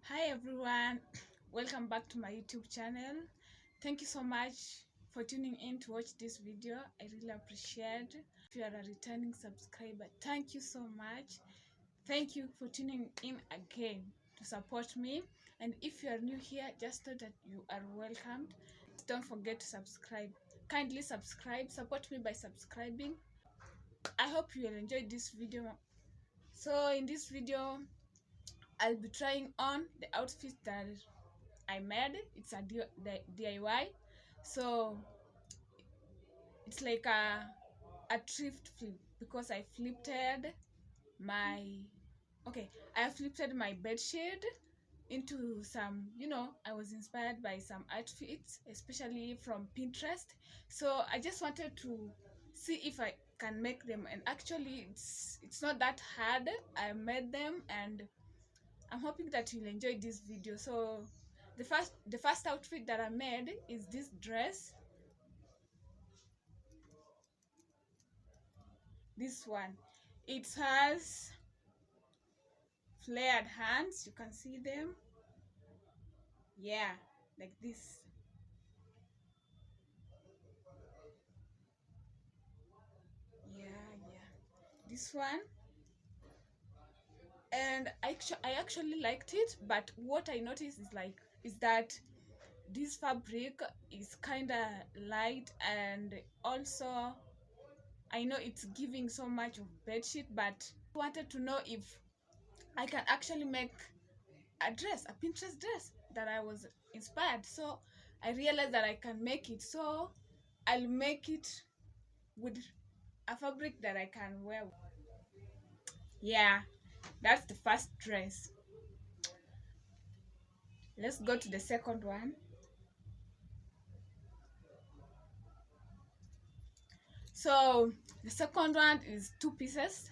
Hi everyone, welcome back to my YouTube channel. Thank you so much for tuning in to watch this video. I really appreciate. If you are a returning subscriber, thank you so much. Thank you for tuning in again to support me. And if you are new here, just know that you are welcomed. Don't forget to subscribe. Kindly subscribe. Support me by subscribing. I hope you will enjoy this video. So in this video, I'll be trying on the outfit that I made. It's a DIY, so it's like a thrift flip because I flipped my I flipped my bed sheet into some, I was inspired by some outfits, especially from Pinterest. So I just wanted to see if I can make them, and actually it's not that hard. I made them, and I'm hoping that you'll enjoy this video. So the first outfit that I made is this dress. This one. It has flared hands. You can see them. Yeah, like this. Yeah. This one. And I actually liked it, but what I noticed is that this fabric is kind of light, and also I know it's giving so much of bedsheet, but I wanted to know if I can actually make a Pinterest dress that I was inspired. So I realized that I can make it. So I'll make it with a fabric that I can wear. Yeah, that's the first dress. Let's go to the second one. So the second one is two pieces.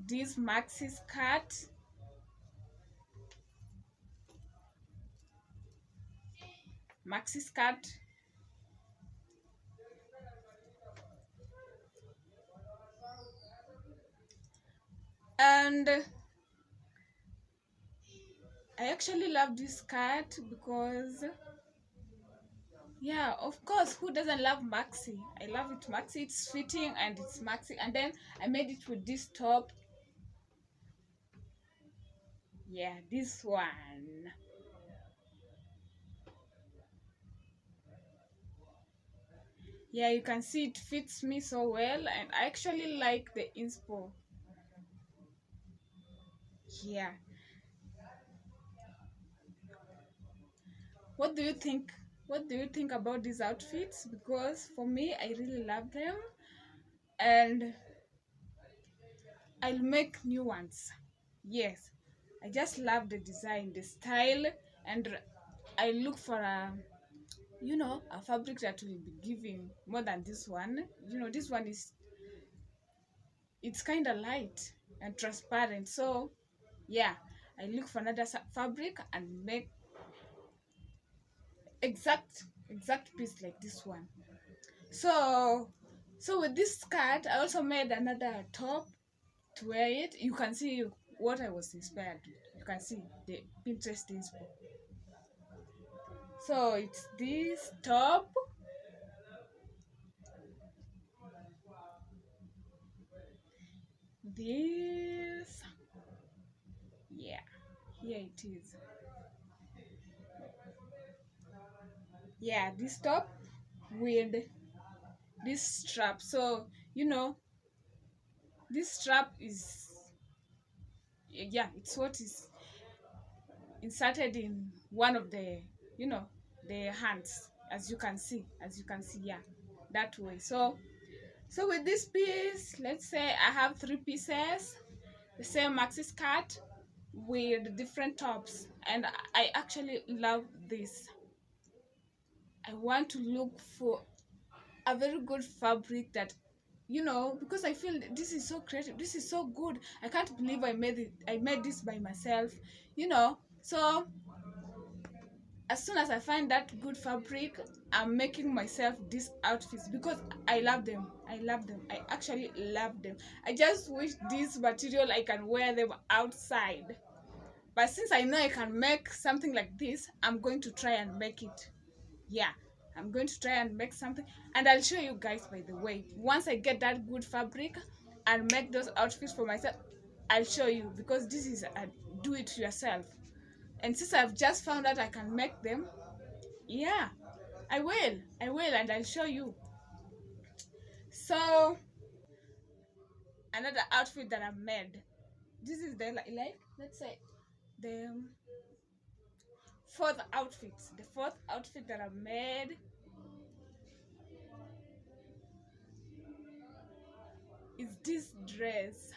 This maxi skirt, and I actually love this skirt because, yeah, of course, who doesn't love maxi? I love it maxi. It's fitting and it's maxi. And then I made it with this top. Yeah, this one. Yeah, you can see it fits me so well, and I actually like the inspo. Yeah. What do you think? What do you think about these outfits? Because for me, I really love them, and I'll make new ones. Yes, I just love the design, the style, and I look for a fabric that will be giving more than this one. This one it's kind of light and transparent. So yeah, I look for another fabric and make exact piece like this one. So with this skirt, I also made another top to wear it. You can see what I was inspired with. You can see the Pinterest inspo. So it's this top. This, yeah, here it is. Yeah, this top with this strap. So this strap is, yeah, it's what is inserted in one of the you know the hands, as you can see, yeah, that way. So with this piece, let's say I have three pieces, the same maxi skirt with different tops, and I actually love this. I want to look for a very good fabric that, because I feel this is so creative, this is so good. I can't believe I made this by myself. So as soon as I find that good fabric, I'm making myself these outfits because I love them. I actually love them. I just wish this material I can wear them outside. But since I know I can make something like this, I'm going to try and make it. Yeah, I'm going to try and make something, and I'll show you guys, by the way. Once I get that good fabric and make those outfits for myself, I'll show you, because this is a do it yourself. And since I've just found out I can make them, yeah, I will, and I'll show you. So another outfit that I've made, this is the, like let's say, the fourth outfit. The fourth outfit that I've made is this dress.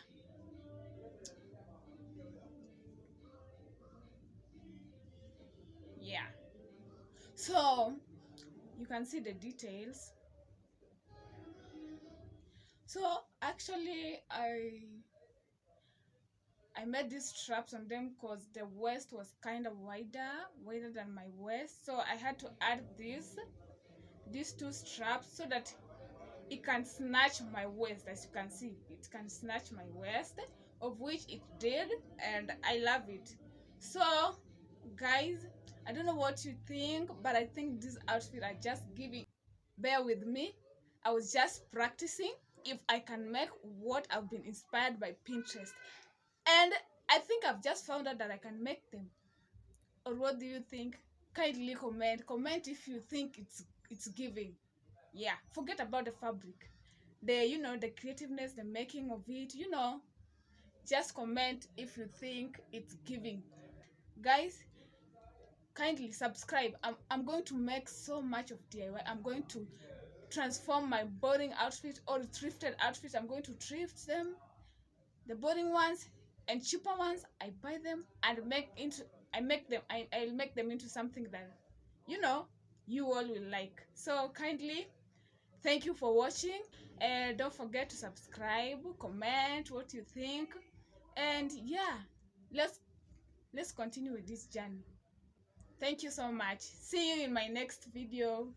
Yeah, so you can see the details. So actually, I made these straps on them because the waist was kind of wider than my waist. So I had to add these two straps so that it can snatch my waist. As you can see, it can snatch my waist, of which it did, and I love it. So guys, I don't know what you think, but I think this outfit are just giving. Bear with me, I was just practicing if I can make what I've been inspired by Pinterest, and I think I've just found out that I can make them. Or what do you think? Kindly comment if you think it's giving. Yeah, forget about the fabric, the the creativeness, the making of it, just comment if you think it's giving. Guys, kindly subscribe. I'm going to make so much of DIY. I'm going to transform my boarding outfit or thrifted outfits. I'm going to thrift them, the boarding ones, and cheaper ones I buy them and I'll make them into something that you know you all will like. So kindly, thank you for watching, and don't forget to subscribe, comment what you think, and yeah, let's continue with this journey. Thank you so much. See you in my next video.